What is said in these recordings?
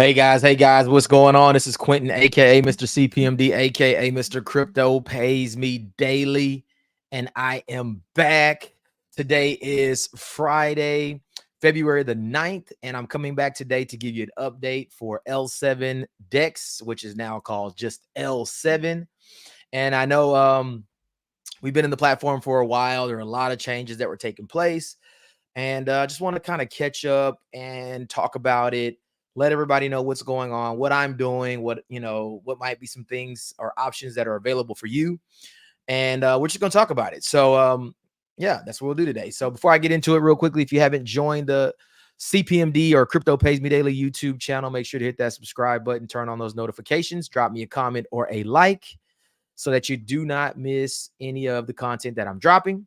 Hey guys, what's going on? This is Quentin, aka Mr. CPMD, aka Mr. Crypto Pays Me Daily, and I am back. Today is Friday, February the 9th, and I'm coming back today to give you an update for L7 DEX, which is now called just L7. And I know we've been in the platform for a while. There are a lot of changes that were taking place, and just want to kind of catch up and talk about it, let everybody know what's going on, what I'm doing, what might be some things or options that are available for you, and we're just going to talk about it. So yeah, that's what we'll do today. So before I get into it real quickly, if you haven't joined the CPMD or Crypto Pays Me Daily YouTube channel, make sure to hit that subscribe button, turn on those notifications, drop me a comment or a like so that you do not miss any of the content that I'm dropping.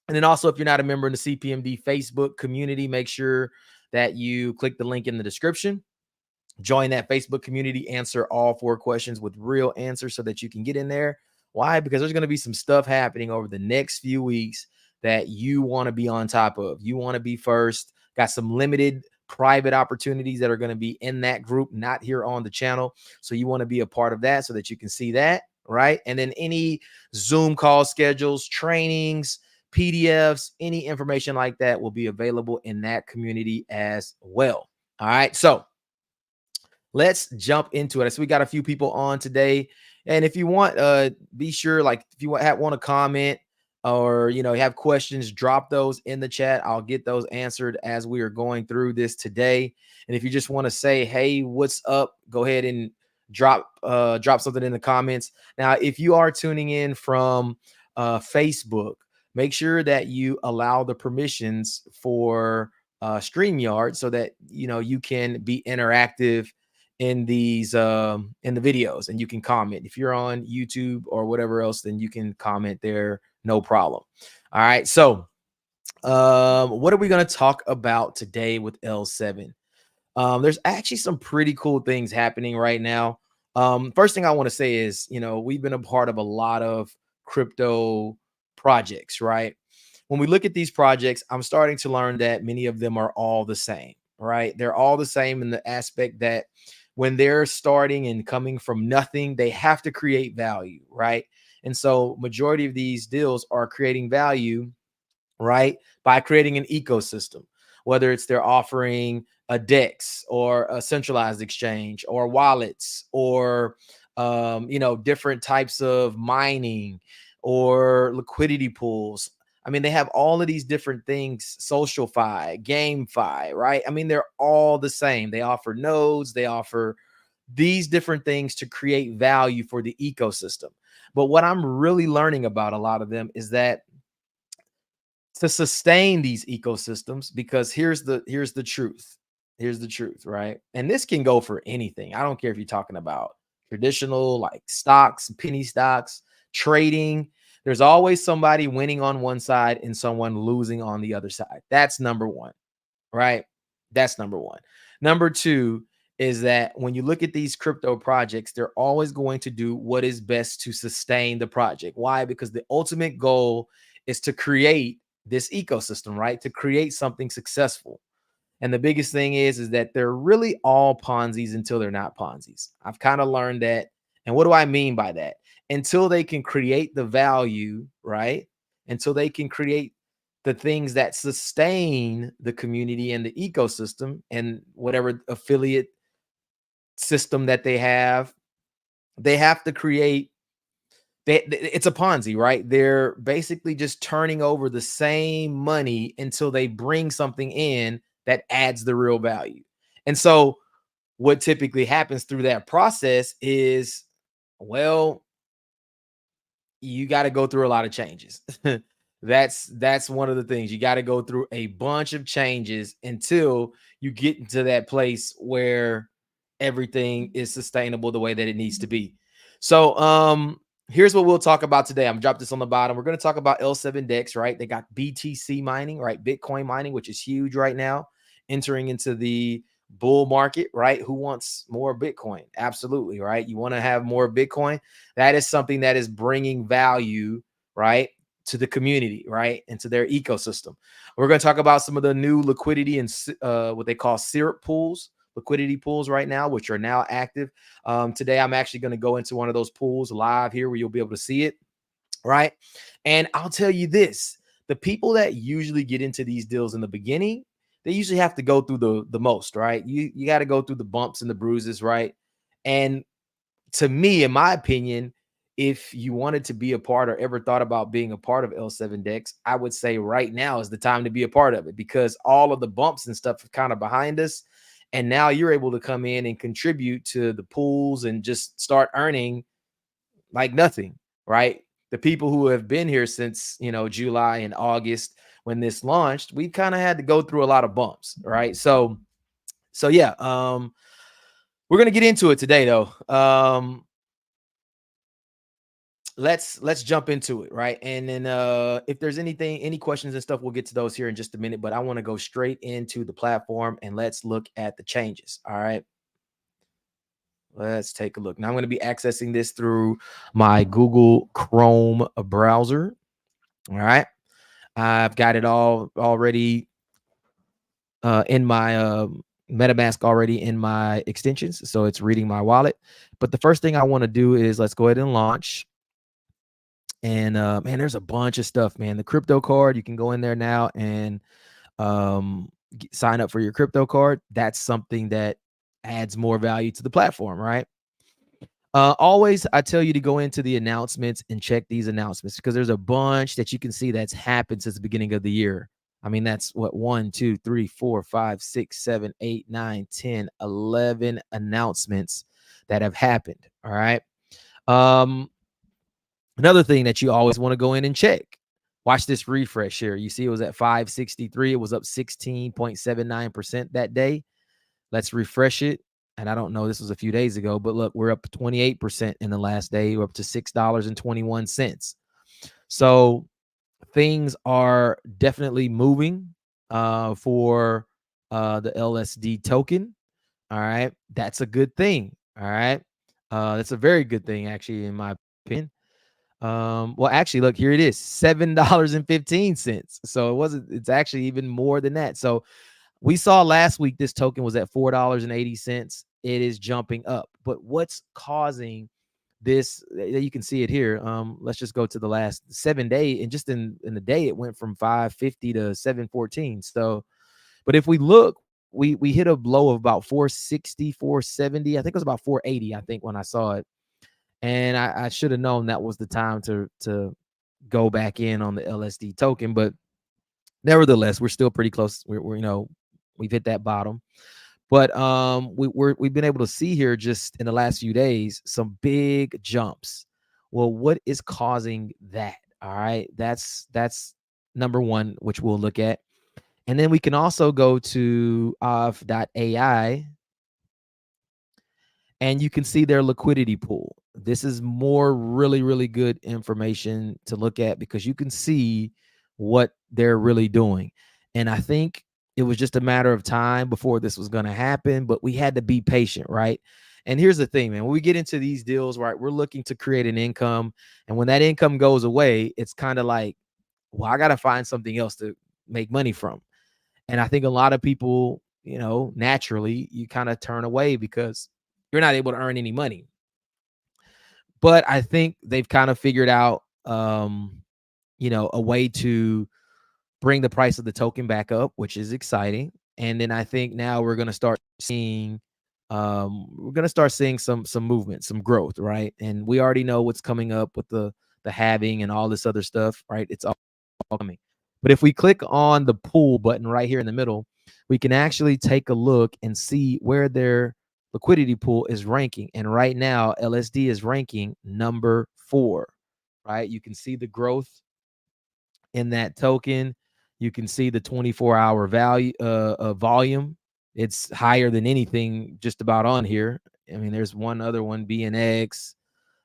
And then also, if you're not a member in the CPMD Facebook community, make sure that you click the link in the description. Join that Facebook community, answer all 4 questions with real answers so that you can get in there. Why? Because there's going to be some stuff happening over the next few weeks that you want to be on top of. You want to be first. Got some limited private opportunities that are going to be in that group, not here on the channel. So you want to be a part of that so that you can see that, right? And then any Zoom call schedules, trainings, PDFs, any information like that will be available in that community as well. All right. So let's jump into it. So we got a few people on today. And if you want, be sure, like, if you want to comment or, have questions, drop those in the chat. I'll get those answered as we are going through this today. And if you just want to say, hey, what's up? Go ahead and drop something in the comments. Now, if you are tuning in from Facebook, make sure that you allow the permissions for StreamYard so that, you can be interactive in these in the videos, and you can comment. If you're on YouTube or whatever else, then you can comment there, no problem. All right, so what are we going to talk about today with L7? There's actually some pretty cool things happening right now. First thing I want to say is, we've been a part of a lot of crypto projects, right? When we look at these projects, I'm starting to learn that many of them are all the same, right? They're all the same in the aspect that when they're starting and coming from nothing, they have to create value, right? And so majority of these deals are creating value, right, by creating an ecosystem, whether it's they're offering a DEX or a centralized exchange or wallets or different types of mining or liquidity pools. I mean, they have all of these different things, SocialFi, GameFi, right? I mean, they're all the same. They offer nodes, they offer these different things to create value for the ecosystem. But what I'm really learning about a lot of them is that to sustain these ecosystems, because here's the truth. Here's the truth, right? And this can go for anything. I don't care if you're talking about traditional like stocks, penny stocks, trading. There's always somebody winning on one side and someone losing on the other side. That's number one, right? That's number one. Number two is that when you look at these crypto projects, they're always going to do what is best to sustain the project. Why? Because the ultimate goal is to create this ecosystem, right? To create something successful. And the biggest thing is that they're really all Ponzi's until they're not Ponzi's. I've kind of learned that. And what do I mean by that? Until they can create the value, right? Until they can create the things that sustain the community and the ecosystem and whatever affiliate system that they have to create. It's a Ponzi, right? They're basically just turning over the same money until they bring something in that adds the real value. And so what typically happens through that process is, well, you got to go through a lot of changes. That's one of the things. You got to go through a bunch of changes until you get into that place where everything is sustainable the way that it needs to be. So here's what we'll talk about today. I'm dropped this on the bottom. We're going to talk about L7 DEX, right? They got BTC mining, right? Bitcoin mining, which is huge right now, entering into the bull market, right? Who wants more Bitcoin? Absolutely, right? You want to have more Bitcoin. That is something that is bringing value, right, to the community, right, and to their ecosystem. We're going to talk about some of the new liquidity and what they call syrup pools, liquidity pools right now, which are now active. Today, I'm actually going to go into one of those pools live here where you'll be able to see it, right? And I'll tell you this, the people that usually get into these deals in the beginning, they usually have to go through the most, right? You got to go through the bumps and the bruises, right? And to me, in my opinion, if you wanted to be a part or ever thought about being a part of L7 Dex, I would say right now is the time to be a part of it, because all of the bumps and stuff are kind of behind us. And now you're able to come in and contribute to the pools and just start earning like nothing, right? The people who have been here since, July and August when this launched, we kind of had to go through a lot of bumps, right? So yeah, we're going to get into it today though. Let's jump into it, right? And then if there's any questions and stuff, we'll get to those here in just a minute, but I want to go straight into the platform and let's look at the changes. All right, let's take a look. Now I'm going to be accessing this through my Google Chrome browser. All right, I've got it all already in my MetaMask already in my extensions, so it's reading my wallet. But the first thing I want to do is let's go ahead and launch. And man, there's a bunch of stuff, man. The crypto card, you can go in there now and sign up for your crypto card. That's something that adds more value to the platform, right? Always, I tell you to go into the announcements and check these announcements, because there's a bunch that you can see that's happened since the beginning of the year. I mean, that's what 1, 2, 3, 4, 5, 6, 7, 8, 9, 10, 11 announcements that have happened. All right. Another thing that you always want to go in and check. Watch this refresh here. You see it was at 563. It was up 16.79% that day. Let's refresh it. And I don't know, this was a few days ago, but look, we're up 28% in the last day. We're up to $6.21. So things are definitely moving for the LSD token. All right. That's a good thing. All right. That's a very good thing, actually, in my opinion. Well, actually, look, here it is, $7.15. So it's actually even more than that. So we saw last week this token was at $4.80. It is jumping up. But what's causing this? You can see it here. Let's just go to the last 7 days, and just in the day, it went from 550 to 714. So, but if we look, we hit a low of about 460, 470. I think it was about 480, I think, when I saw it. And I should have known that was the time to go back in on the LSD token. But nevertheless, we're still pretty close. We're we've hit that bottom. But we've been able to see here just in the last few days some big jumps. Well, what is causing that? All right, that's number one, which we'll look at. And then we can also go to off.ai, and you can see their liquidity pool. This is more really, really good information to look at, because you can see what they're really doing. And I think it was just a matter of time before this was going to happen, but we had to be patient, right? And here's the thing, man, when we get into these deals, right, we're looking to create an income. And when that income goes away, it's kind of like, well, I got to find something else to make money from. And I think a lot of people, naturally, you kind of turn away because you're not able to earn any money. But I think they've kind of figured out, a way to bring the price of the token back up, which is exciting. And then I think now we're going to start seeing, some movement, some growth, right? And we already know what's coming up with the halving and all this other stuff, right? It's all coming. But if we click on the pool button right here in the middle, we can actually take a look and see where their liquidity pool is ranking. And right now, LSD is ranking number 4, right? You can see the growth in that token. You can see the 24-hour value volume. It's higher than anything just about on here. I mean, there's one other one, BNX,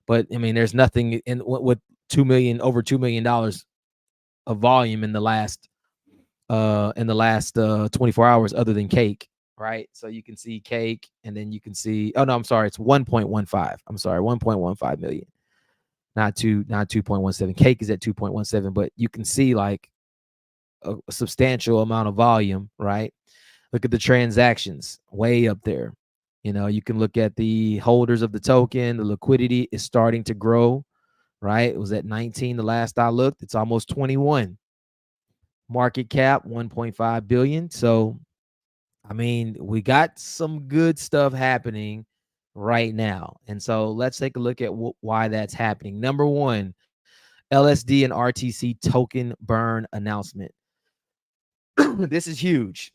but I mean, there's nothing in with over $2 million of volume in the last 24 hours other than Cake, right? So you can see Cake, and then you can see, oh no, I'm sorry, it's 1.15. I'm sorry, 1.15 million. Not 2.17. Cake is at 2.17, but you can see like a substantial amount of volume, right? Look at the transactions way up there. You know, you can look at the holders of the token. The liquidity is starting to grow, right? It was at 19 the last I looked. It's almost 21. Market cap 1.5 billion. So, I mean, we got some good stuff happening right now. And so let's take a look at why that's happening. Number one, LSD and RTC token burn announcement. This is huge.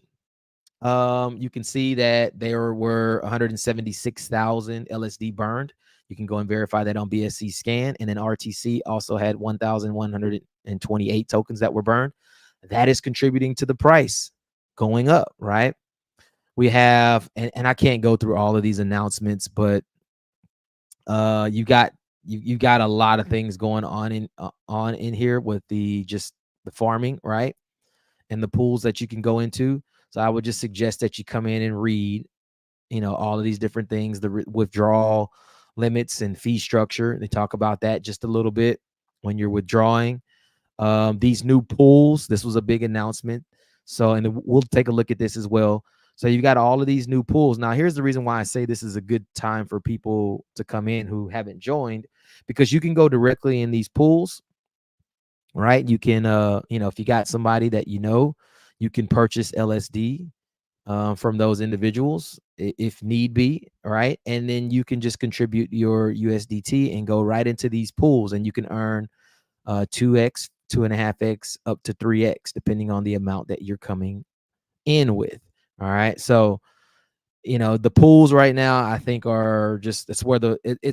You can see that there were 176,000 LSD burned. You can go and verify that on BSC scan. And then RTC also had 1,128 tokens that were burned. That is contributing to the price going up, right? We have, and I can't go through all of these announcements, but you got a lot of things going on in here with the farming, right? And the pools that you can go into. So I would just suggest that you come in and read, all of these different things, the withdrawal limits and fee structure. They talk about that just a little bit when you're withdrawing. These new pools, this was a big announcement. So, and we'll take a look at this as well. So you got all of these new pools. Now, here's the reason why I say this is a good time for people to come in who haven't joined, because you can go directly in these pools, right? You can, if you got somebody that you can purchase LSD from those individuals if need be, right? And then you can just contribute your USDT and go right into these pools, and you can earn 2x, 2.5x, up to 3x, depending on the amount that you're coming in with. All right. So, the pools right now, I think are just, it's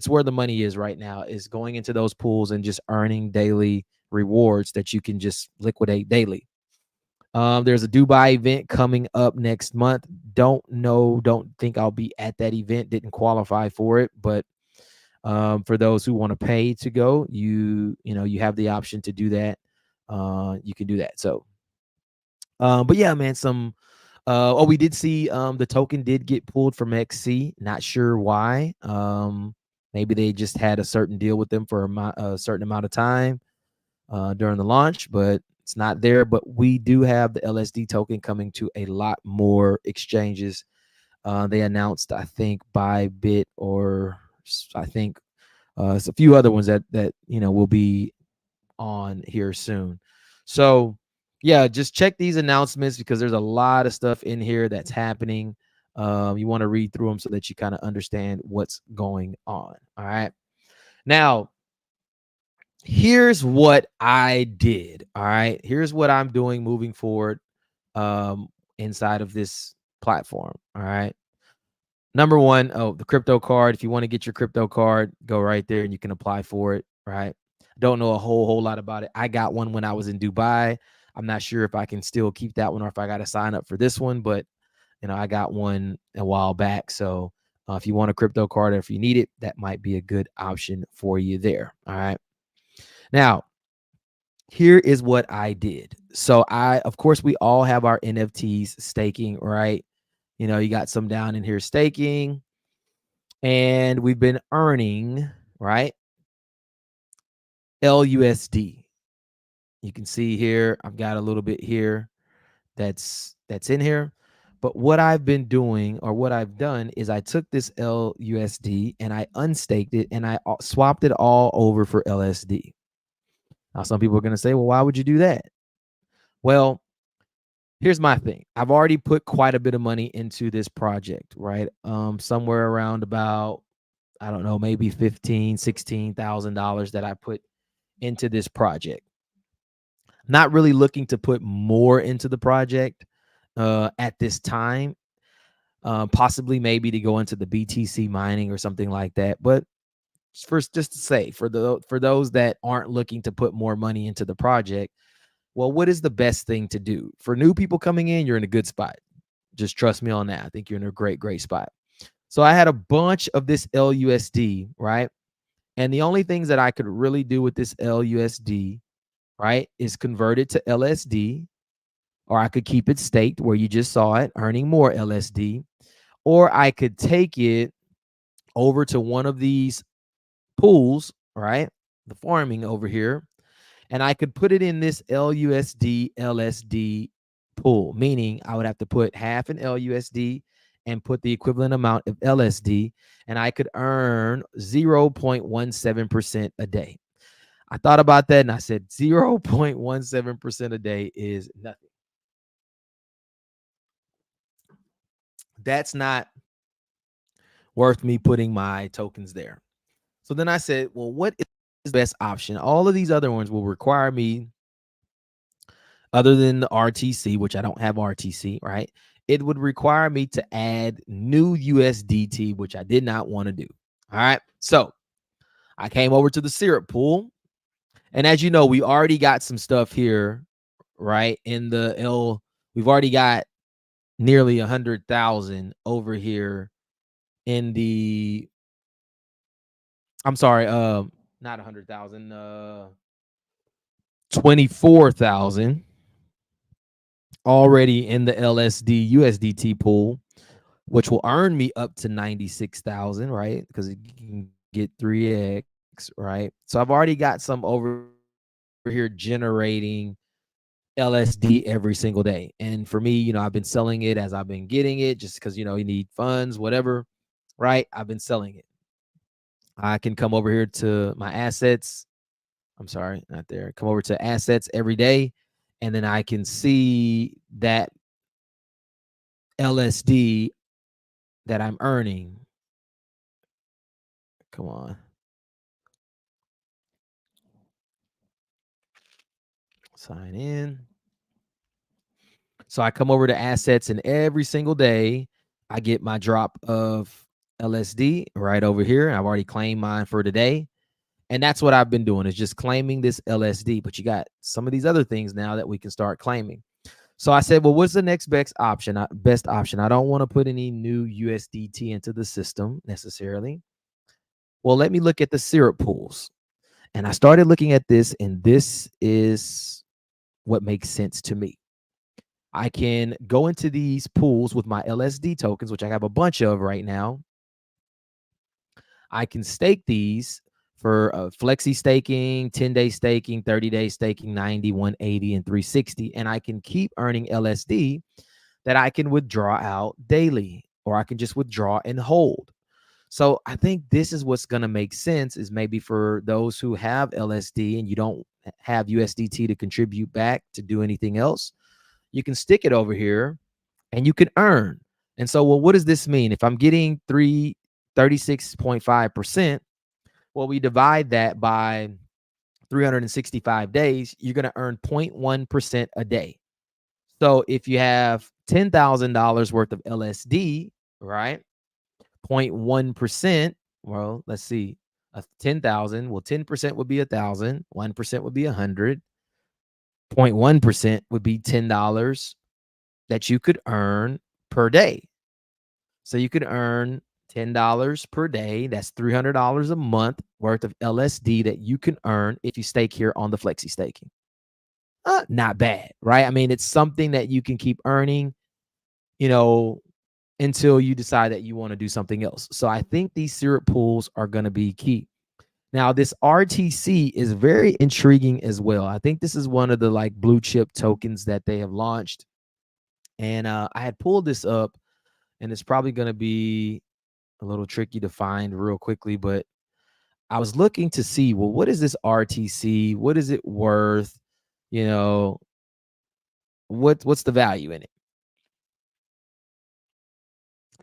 where the money is right now, is going into those pools and just earning daily rewards that you can just liquidate daily. There's a Dubai event coming up next month. Don't think I'll be at that event. Didn't qualify for it, but for those who want to pay to go, you have the option to do that. You can do that. So, but yeah, man, we did see the token did get pulled from XC. Not sure why. Maybe they just had a certain deal with them for a certain amount of time during the launch, but it's not there. But we do have the LSD token coming to a lot more exchanges. They announced, I think, Bybit, or I think it's a few other ones that will be on here soon. So yeah, just check these announcements, because there's a lot of stuff in here that's happening. You want to read through them so that you kind of understand what's going on. All right. Now, here's what I did. All right. Here's what I'm doing moving forward inside of this platform. All right. Number one, the crypto card. If you want to get your crypto card, go right there and you can apply for it. Right. Don't know a whole lot about it. I got one when I was in Dubai. I'm not sure if I can still keep that one or if I got to sign up for this one, but I got one a while back. So if you want a crypto card, or if you need it, that might be a good option for you there. All right. Now, here is what I did. So of course, we all have our NFTs staking, right? You got some down in here staking, and we've been earning, right, LUSD. You can see here, I've got a little bit here that's in here. But what I've been doing, or what I've done, is I took this LUSD and I unstaked it and I swapped it all over for LSD. Now, some people are going to say, well, why would you do that? Well, here's my thing. I've already put quite a bit of money into this project, right? Somewhere around about, I don't know, maybe $15,000, $16,000 that I put into this project. Not really looking to put more into the project at this time. Possibly maybe to go into the BTC mining or something like that. But first, just to say, for those that aren't looking to put more money into the project, well, what is the best thing to do? For new people coming in, you're in a good spot. Just trust me on that. I think you're in a great spot. So I had a bunch of this LUSD, right? And the only things that I could really do with this LUSD, right, is convert it to LSD, or I could keep it staked where you just saw it, earning more LSD, or I could take it over to one of these pools, right, the farming over here, and I could put it in this LUSD LSD pool, meaning I would have to put half in LUSD and put the equivalent amount of LSD, and I could earn 0.17% a day. I thought about that and I said 0.17% a day is nothing. That's not worth me putting my tokens there. So then I said, well, what is the best option? All of these other ones will require me, other than the RTC, which I don't have RTC, right? It would require me to add new USDT, which I did not want to do. All right. So I came over to the syrup pool. And as you know, we already got some stuff here, right? In the L, we've already got nearly 100,000 over here in the, I'm sorry, not 100,000, 24,000 already in the LSD USDT pool, which will earn me up to 96,000, right? Because you can get 3x, right? So I've already got some over here generating LSD every single day. And for me, you know, I've been selling it as I've been getting it, just because, you know, you need funds, whatever, right? I've been selling it. I can come over here to my assets. I'm sorry, not there. Come over to assets every day, and then I can see that LSD that I'm earning. Come on. Sign in. So I come over to assets, and every single day I get my drop of LSD right over here. I've already claimed mine for today. And that's what I've been doing, is just claiming this LSD. But you got some of these other things now that we can start claiming. So I said, well, what's the next best option? Best option. I don't want to put any new USDT into the system necessarily. Well, let me look at the syrup pools. And I started looking at this, and this is what makes sense to me. I can go into these pools with my LSD tokens, which I have a bunch of right now. I can stake these for flexi staking, 10-day staking, 30-day staking, 90, 180, and 360. And I can keep earning LSD that I can withdraw out daily, or I can just withdraw and hold. So I think this is what's going to make sense, is maybe for those who have LSD and you don't have USDT to contribute back to do anything else, you can stick it over here and you can earn. And so, well, what does this mean? If I'm getting 36.5%, well, we divide that by 365 days, you're going to earn 0.1% a day. So if you have $10,000 worth of LSD, right? 0.1%, well, let's see, 10,000, well, 10% would be 1,000, 1% would be 100, 0.1% would be $10 that you could earn per day. So you could earn $10 per day. That's $300 a month worth of LSD that you can earn if you stake here on the flexi staking. Not bad, right? I mean, it's something that you can keep earning, you know, until you decide that you want to do something else. So I think these syrup pools are going to be key. Now, this RTC is very intriguing as well. I think this is one of the like blue chip tokens that they have launched. And I had pulled this up, and it's probably going to be a little tricky to find real quickly, but I was looking to see, well, what is this RTC? What is it worth? You know, what's the value in it?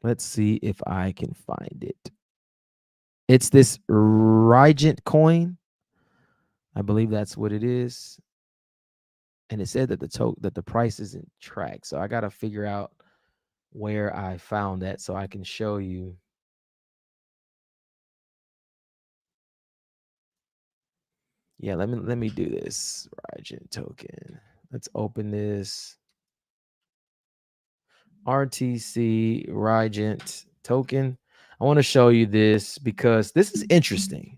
Let's see if I can find it. It's this Rigent coin. I believe that's what it is. And it said that the price isn't tracked. So I got to figure out where I found that so I can show you. Yeah, let me do this. Rigent token. Let's open this. RTC Rigent token. I want to show you this because this is interesting.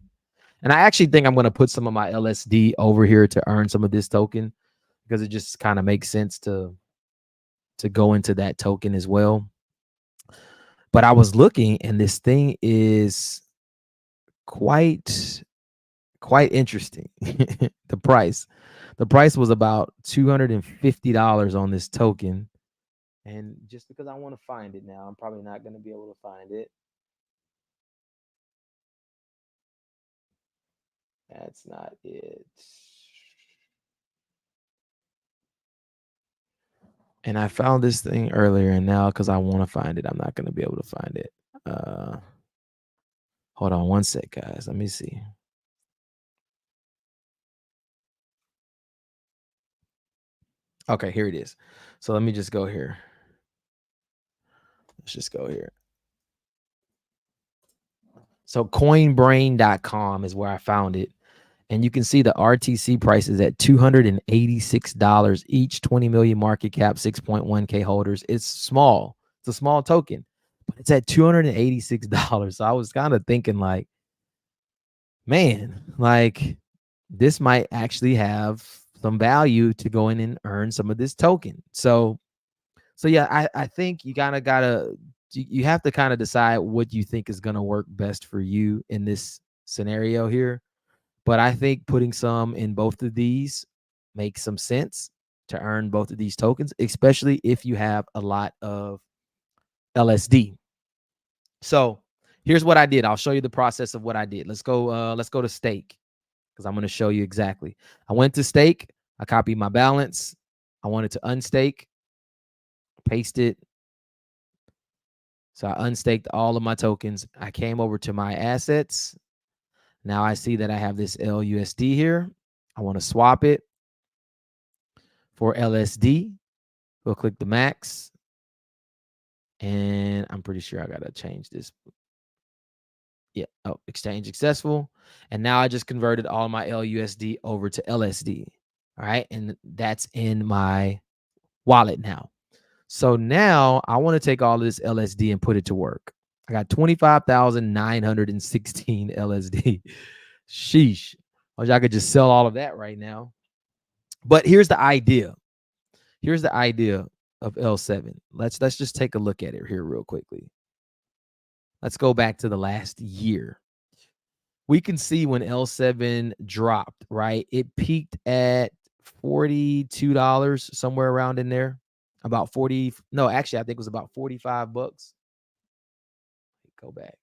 And I actually think I'm going to put some of my LSD over here to earn some of this token, because it just kind of makes sense to go into that token as well. But I was looking, and this thing is quite quite interesting. The price. The price was about $250 on this token. And just because I want to find it now, I'm probably not going to be able to find it. That's not it. And I found this thing earlier, and now because I want to find it, I'm not going to be able to find it. Hold on one sec, guys. Let me see. Okay, here it is. So let me just go here. Let's just go here. So coinbrain.com is where I found it. And you can see the RTC price is at $286 each, 20 million market cap, 6.1K holders. It's small. It's a small token, but it's at $286. So I was kind of thinking like, man, like this might actually have some value to go in and earn some of this token. So yeah, I think you kind of you have to kind of decide what you think is going to work best for you in this scenario here. But I think putting some in both of these makes some sense to earn both of these tokens, especially if you have a lot of LSD. So here's what I did. I'll show you the process of what I did. Let's go to stake, because I'm going to show you exactly. I went to stake. I copied my balance. I wanted to unstake, paste it. So I unstaked all of my tokens. I came over to my assets. Now I see that I have this LUSD here. I want to swap it for LSD. We'll click the max. And I'm pretty sure I got to change this. Yeah. Oh, exchange successful. And now I just converted all my LUSD over to LSD. All right. And that's in my wallet now. So now I want to take all of this LSD and put it to work. I got 25,916 LSD. Sheesh. I wish I could just sell all of that right now. But here's the idea. Here's the idea of L7. Let's just take a look at it here real quickly. Let's go back to the last year. We can see when L7 dropped, right? It peaked at $42, somewhere around in there. About 40. No, actually, I think it was about 45 bucks. Go back.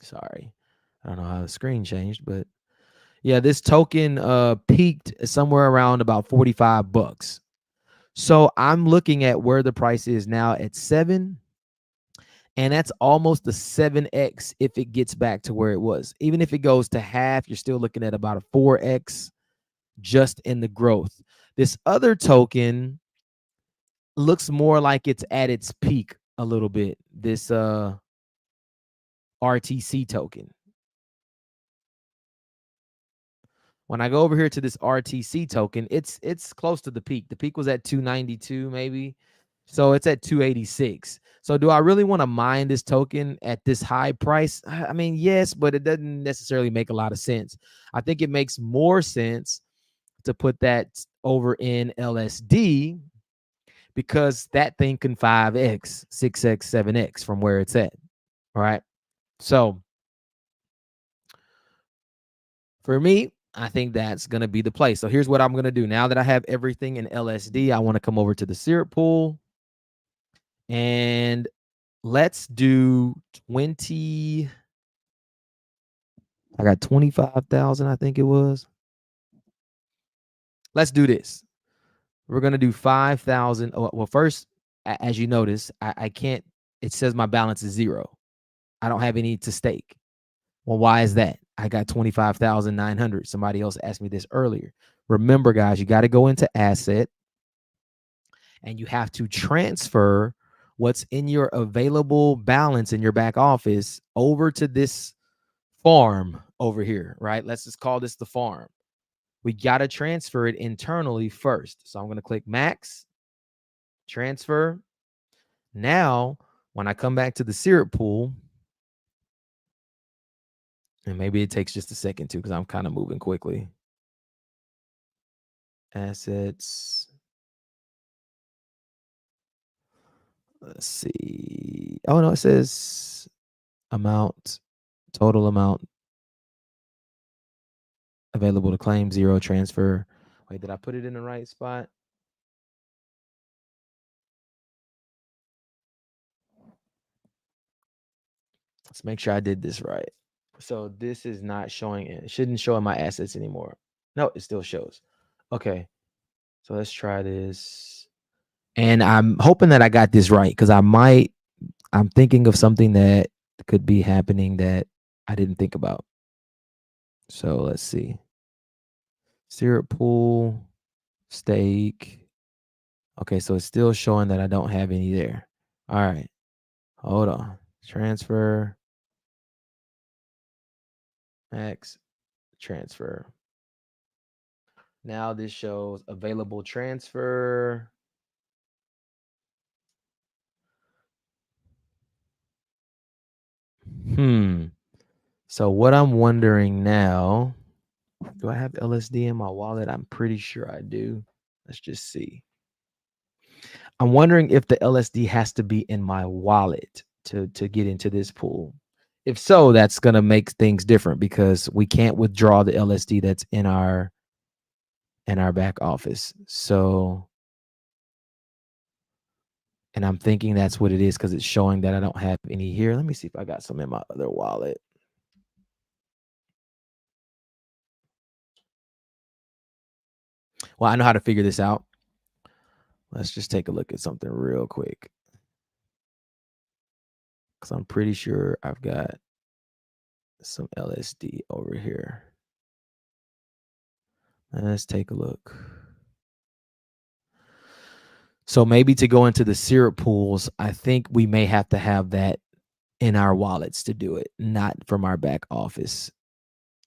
Sorry. I don't know how the screen changed, but yeah, this token peaked somewhere around about 45 bucks. So I'm looking at where the price is now at 7. And that's almost the 7x if it gets back to where it was. Even if it goes to half, you're still looking at about a 4x just in the growth. This other token looks more like it's at its peak a little bit. This RTC token. When I go over here to this RTC token, it's close to the peak. The peak was at 292 maybe. So it's at 286. So do I really want to mine this token at this high price? I mean, yes, but it doesn't necessarily make a lot of sense. I think it makes more sense to put that over in LSD, because that thing can 5x, 6x, 7x from where it's at. All right. So for me, I think that's going to be the play. So here's what I'm going to do. Now that I have everything in LSD, I want to come over to the syrup pool. And let's do 20. I got 25,000, I think it was. Let's do this. We're going to do 5,000. Well, first, as you notice, I can't, it says my balance is 0. I don't have any to stake. Well, why is that? I got 25,900. Somebody else asked me this earlier. Remember, guys, you got to go into asset and you have to transfer what's in your available balance in your back office over to this farm over here, right? Let's just call this the farm. We got to transfer it internally first. So I'm going to click max, transfer. Now, when I come back to the syrup pool, and maybe it takes just a second too, because I'm kind of moving quickly. Assets. Let's see. Oh no, it says amount, total amount available to claim, 0 transfer. Wait, did I put it in the right spot? Let's make sure I did this right. So this is not showing it shouldn't show in my assets anymore. No, it still shows. Okay. So let's try this. And I'm hoping that I got this right because I'm thinking of something that could be happening that I didn't think about. So let's see. Syrup pool, stake. Okay, so it's still showing that I don't have any there. All right. Hold on. Transfer, max, transfer. Now this shows available transfer. So what I'm wondering now, do I have LSD in my wallet? I'm pretty sure I do. Let's just see. I'm wondering if the LSD has to be in my wallet to get into this pool. If so, that's going to make things different because we can't withdraw the LSD that's in our back office. So, and I'm thinking that's what it is because it's showing that I don't have any here. Let me see if I got some in my other wallet. Well, I know how to figure this out. Let's just take a look at something real quick. Because I'm pretty sure I've got some LSD over here. Let's take a look. So maybe to go into the syrup pools, I think we may have to have that in our wallets to do it, not from our back office.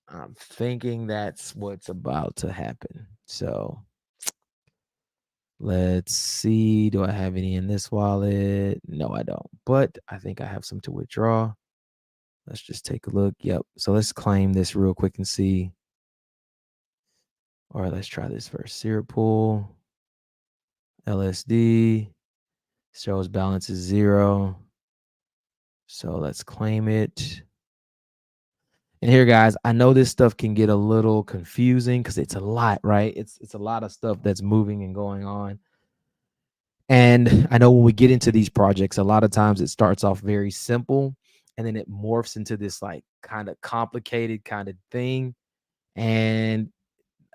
I'm thinking that's what's about to happen. So let's see. Do I have any in this wallet? No, I don't. But I think I have some to withdraw. Let's just take a look. Yep. So let's claim this real quick and see. All right, let's try this first. Syrup pool, LSD, shows balance is 0. So let's claim it. And here, guys, I know this stuff can get a little confusing because it's a lot, right? It's a lot of stuff that's moving and going on. And I know when we get into these projects, a lot of times it starts off very simple and then it morphs into this like kind of complicated kind of thing. And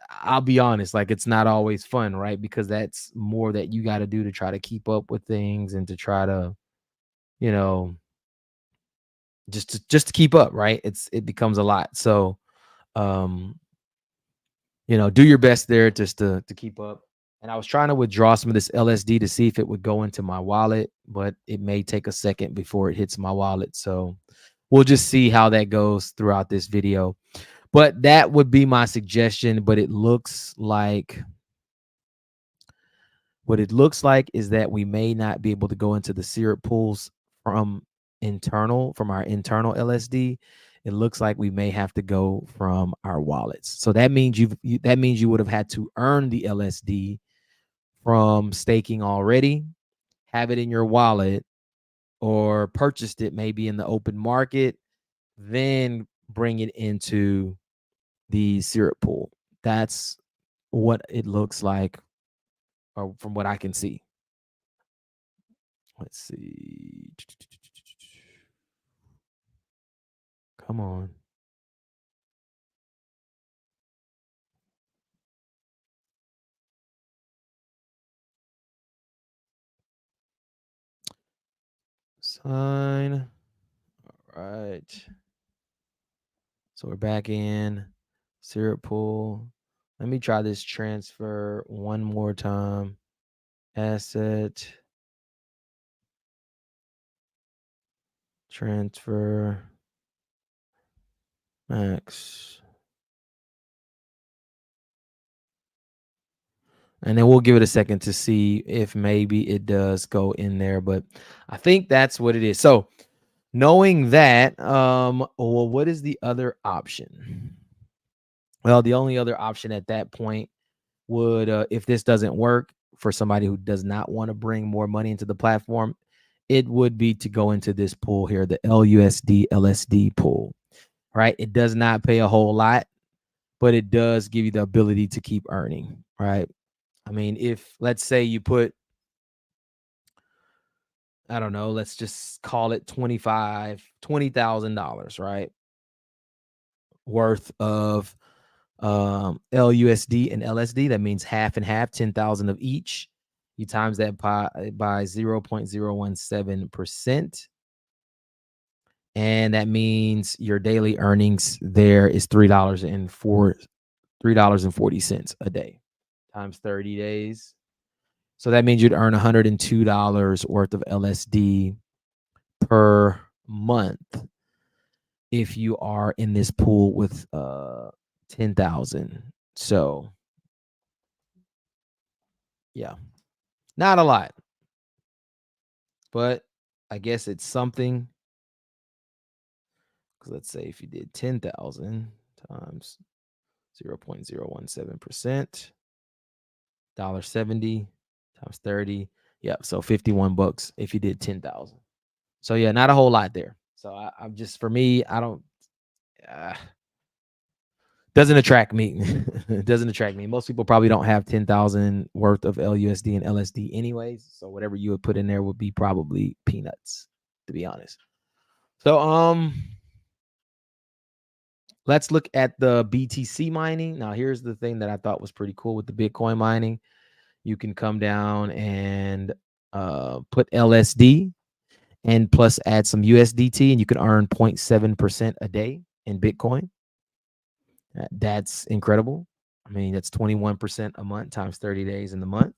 I'll be honest, like it's not always fun, right? Because that's more that you got to do to try to keep up with things and to try to, you know, just to keep up, right? It becomes a lot. So, um, do your best there just to keep up. And I was trying to withdraw some of this LSD to see if it would go into my wallet, but it may take a second before it hits my wallet. So we'll just see how that goes throughout this video. But that would be my suggestion. But it looks like what it looks like is that we may not be able to go into the syrup pools from our internal LSD. It looks like we may have to go from our wallets. So that means that means you would have had to earn the LSD from staking already, have it in your wallet, or purchased it maybe in the open market, then bring it into the syrup pool. That's what it looks like, or from what I can see. Let's see. Come on. Sign. All right. So we're back in syrup pool. Let me try this transfer one more time. Asset. Transfer. Max. And then we'll give it a second to see if maybe it does go in there. But I think that's what it is. So knowing that, well, what is the other option? Well, the only other option at that point would, if this doesn't work for somebody who does not want to bring more money into the platform, it would be to go into this pool here, the LUSD LSD pool, right? It does not pay a whole lot, but it does give you the ability to keep earning, right? I mean, if let's say you put, I don't know, let's just call it $20,000, right? Worth of LUSD and LSD. That means half and half, 10,000 of each. You times that by 0.017%. And that means your daily earnings there is $3.40 a day times 30 days. So that means you'd earn $102 worth of LSD per month if you are in this pool with 10,000. So yeah, not a lot, but I guess it's something. Because let's say if you did 10,000 times 0.017%, $1.70 times 30. Yeah, so 51 bucks if you did 10,000. So yeah, not a whole lot there. So I'm just, for me, I don't, doesn't attract me. It doesn't attract me. Most people probably don't have 10,000 worth of LUSD and LSD anyways. So whatever you would put in there would be probably peanuts, to be honest. So let's look at the BTC mining. Now, here's the thing that I thought was pretty cool with the Bitcoin mining. You can come down and put LSD and plus add some USDT, and you can earn 0.7% a day in Bitcoin. That's incredible. I mean, that's 21% a month times 30 days in the month.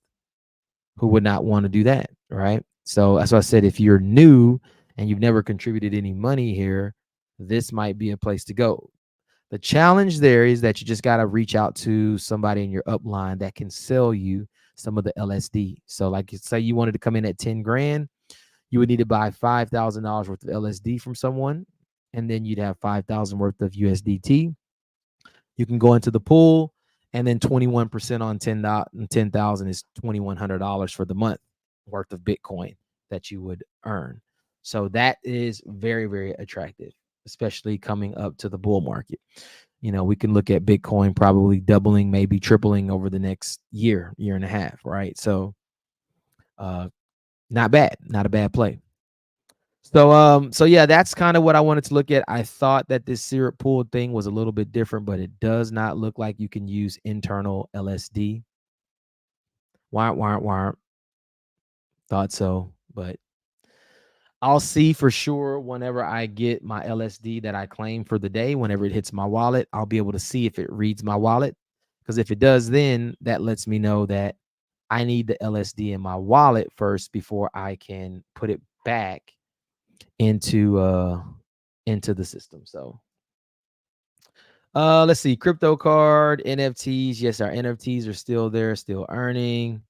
Who would not want to do that, right? So that's why I said, if you're new and you've never contributed any money here, this might be a place to go. The challenge there is that you just got to reach out to somebody in your upline that can sell you some of the LSD. So like, say you wanted to come in at 10 grand, you would need to buy $5,000 worth of LSD from someone, and then you'd have 5,000 worth of USDT. You can go into the pool, and then 21% on 10,000 is $2,100 for the month worth of Bitcoin that you would earn. So that is very, very attractive, especially coming up to the bull market. You know, we can look at Bitcoin probably doubling, maybe tripling over the next year and a half, right? So not bad, not a bad play. So yeah, that's kind of what I wanted to look at. I thought that this syrup pool thing was a little bit different, but it does not look like you can use internal LSD. Why? Thought so, but I'll see for sure whenever I get my LSD that I claim for the day. Whenever it hits my wallet, I'll be able to see if it reads my wallet. Because if it does, then that lets me know that I need the LSD in my wallet first before I can put it back into the system. So let's see, crypto card, NFTs. Yes, our NFTs are still there, still earning.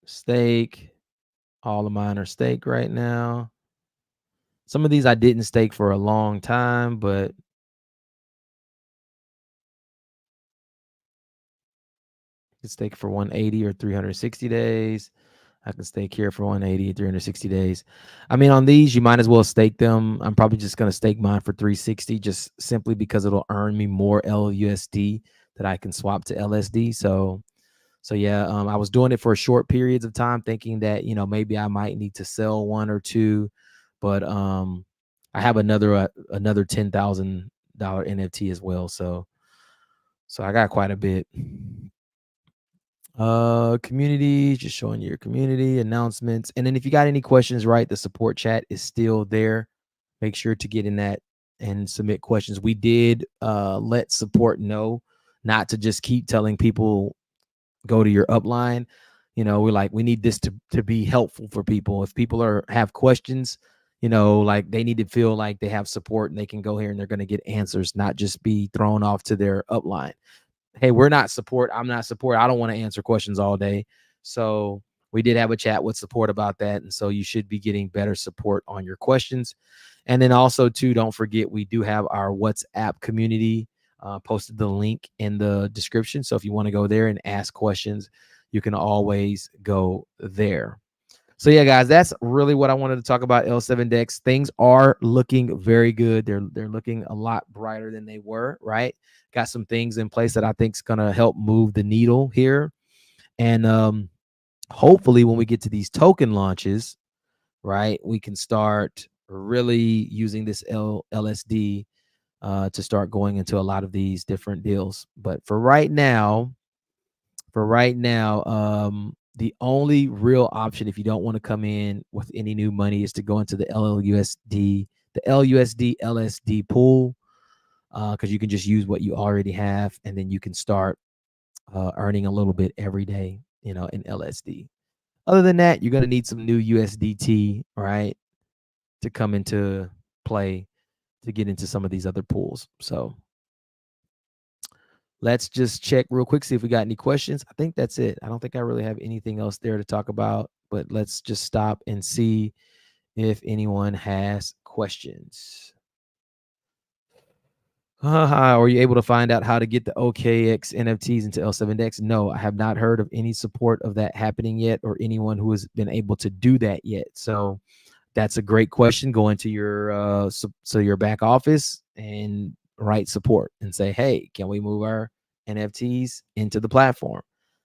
Stake, all of mine are stake right now. Some of these I didn't stake for a long time, but it's stake for 180 or 360 days. I can stake here for 180, 360 days. I mean, on these, you might as well stake them. I'm probably just going to stake mine for 360 just simply because it'll earn me more LUSD that I can swap to LSD. So yeah, I was doing it for short periods of time thinking that, you know, maybe I might need to sell one or two, but I have another $10,000 NFT as well. So I got quite a bit. Community, just showing your community announcements. And then if you got any questions, right, the support chat is still there. Make sure to get in that and submit questions. We did let support know not to just keep telling people go to your upline. You know, we need this to be helpful for people. If people have questions, you know, like they need to feel like they have support and they can go here and they're going to get answers, not just be thrown off to their upline. Hey, we're not support. I'm not support. I don't want to answer questions all day. So we did have a chat with support about that. And so you should be getting better support on your questions. And then also too, don't forget, we do have our WhatsApp community. Posted the link in the description. So if you want to go there and ask questions, you can always go there. So yeah, guys, that's really what I wanted to talk about L7 Dex. Things are looking very good. They're looking a lot brighter than they were, right? Got some things in place that I think is going to help move the needle here. And hopefully when we get to these token launches, right, we can start really using this LSD to start going into a lot of these different deals. But for right now, the only real option if you don't want to come in with any new money is to go into the LUSD LSD pool, because you can just use what you already have, and then you can start earning a little bit every day, in LSD. Other than that, you're going to need some new USDT, right, to come into play to get into some of these other pools. So let's just check real quick, see if we got any questions. I think that's it. I don't think I really have anything else there to talk about, but let's just stop and see if anyone has questions. Are you able to find out how to get the OKX NFTs into L7Dex? No, I have not heard of any support of that happening yet, or anyone who has been able to do that yet. So that's a great question. Go into your your back office and write support and say, hey, can we move our NFTs into the platform?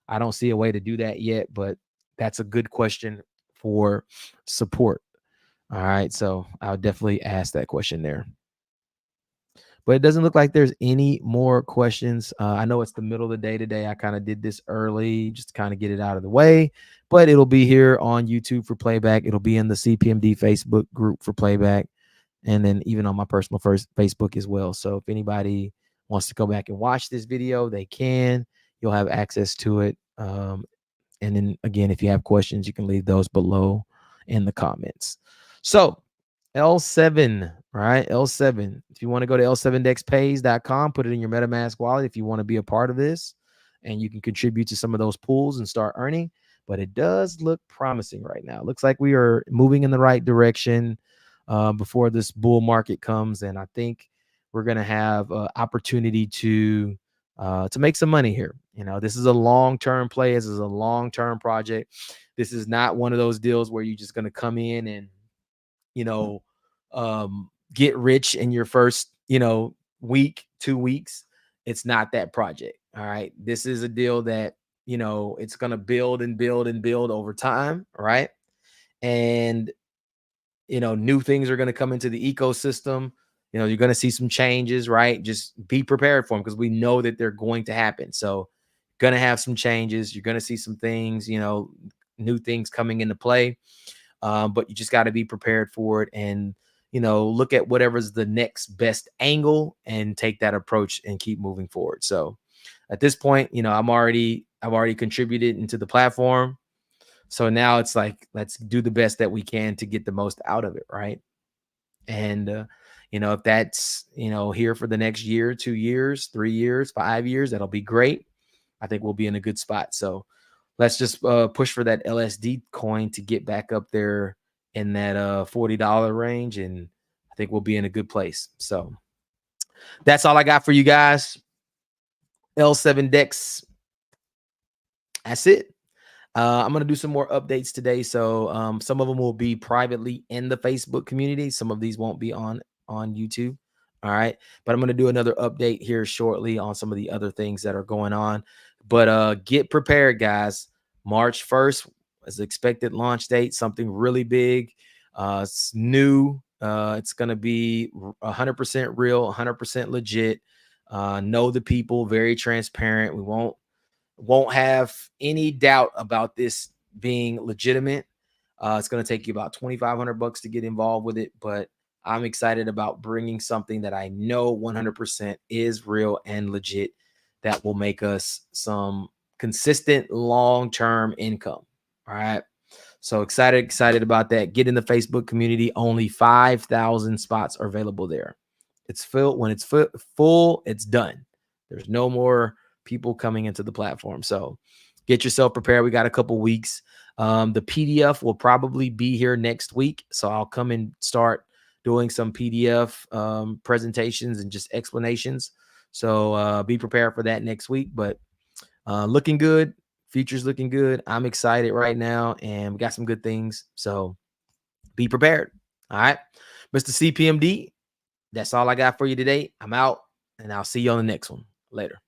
I don't see a way to do that yet, but that's a good question for support. All right, so I'll definitely ask that question there. But it doesn't look like there's any more questions. I know it's the middle of the day today. I kind of did this early just to kind of get it out of the way, but it'll be here on YouTube for playback. It'll be in the CPMD Facebook group for playback, and then even on my personal Facebook as well. So if anybody wants to go back and watch this video, they can. You'll have access to it. And then again, if you have questions, you can leave those below in the comments. So L7, right? L7. If you want to go to L7dexpays.com, put it in your MetaMask wallet if you want to be a part of this, and you can contribute to some of those pools and start earning. But it does look promising right now. It looks like we are moving in the right direction before this bull market comes, and I think we're going to have opportunity to make some money here. This is a long-term play. This is a long-term project. This is not one of those deals where you're just going to come in and get rich in your first, week, 2 weeks. It's not that project. All right. This is a deal that, it's going to build and build and build over time. Right. And, new things are going to come into the ecosystem. You're going to see some changes, right? Just be prepared for them because we know that they're going to happen. So, going to have some changes. You're going to see some things, new things coming into play. But you just got to be prepared for it and, look at whatever's the next best angle and take that approach and keep moving forward. So at this point, I've already contributed into the platform. So now it's like, let's do the best that we can to get the most out of it. Right. And, if that's, here for the next year, 2 years, 3 years, 5 years, that'll be great. I think we'll be in a good spot. So let's just push for that LSD coin to get back up there in that $40 range. And I think we'll be in a good place. So that's all I got for you guys. L7 Dex. That's it. I'm going to do some more updates today. So some of them will be privately in the Facebook community. Some of these won't be on YouTube. All right. But I'm going to do another update here shortly on some of the other things that are going on. But get prepared, guys. March 1st is the expected launch date. Something really big. It's new. It's going to be 100% real, 100% legit. Know the people, very transparent. We won't have any doubt about this being legitimate. It's going to take you about $2,500 to get involved with it, but I'm excited about bringing something that I know 100% is real and legit that will make us some consistent long-term income. All right. So excited about that. Get in the Facebook community. Only 5,000 spots are available there. It's filled. When it's full, it's done. There's no more people coming into the platform. So get yourself prepared. We got a couple weeks. The PDF will probably be here next week. So I'll come and start doing some PDF presentations and just explanations. So be prepared for that next week. But looking good. Future's looking good. I'm excited right now, and we got some good things. So be prepared. All right, Mr. CPMD, that's all I got for you today. I'm out, and I'll see you on the next one. Later.